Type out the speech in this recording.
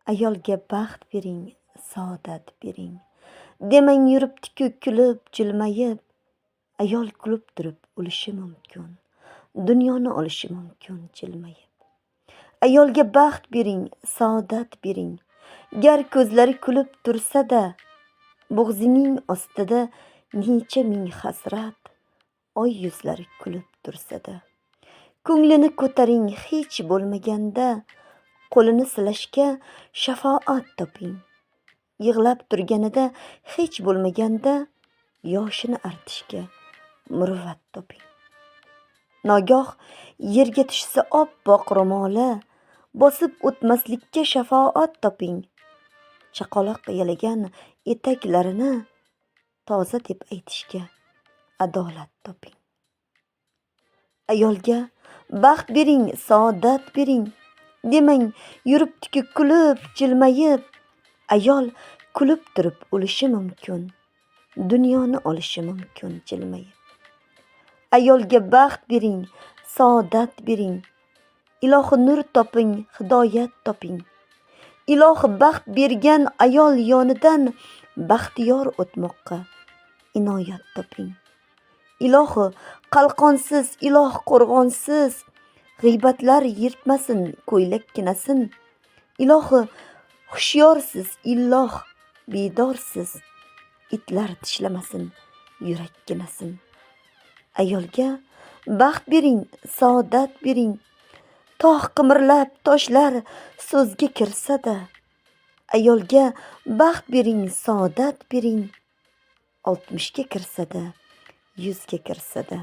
Ayolga baxt bering, saodat bering. Demang yuribdi-ku kulib, jilmayib. Ayol kulib turib o'lishi mumkin. Dunyoni olishi mumkin jilmayib. Ayolga baxt bering, saodat bering. Gar ko'zlari kulib tursa-da, bo'g'zining ostida necha ming hasrat, oy yuzlari kulib tursa-da. Ko'nglini ko'taring hech bo'lmaganda, qo'lini silashga shafoat toping. Yig'lab turganida hech bo'lmaganda, yoshini artishga muruvvat toping. Nogoh yerga tushsa oppoq ro'moli, bosib o'tmaslikka shafoat toping. Chaqaloq yalagan etaklarini toza deb aytishga adolat toping. Ayolga baxt bering, saodat bering. Demang yuribdi-ku kulib, jilmayib. Ayol kulib turib o'lishi mumkin. Dunyoni olishi mumkin jilmayib. Ayolga baxt bering, saodat bering. Ilohi nur toping, hidoyat toping. Ilohi baxt bergan ayol yonidan baxtiyor o'tmoqqa inoyat toping. Ilohi qalqonsiz, iloh qo'rg'onsiz, g'iybatlar yirtmasin ko'ylakkinasin. Ilohi hushyorsiz, illoh bedorsiz, itlar tishlamasin yurakkinasin. Ayolga baxt bering, saodat bering. Tog' qimirlab toshlar so'zga kirsa-da, ayolga baxt bering, saodat bering. 60 ga kirsa-da, 100 ga kirsa-da.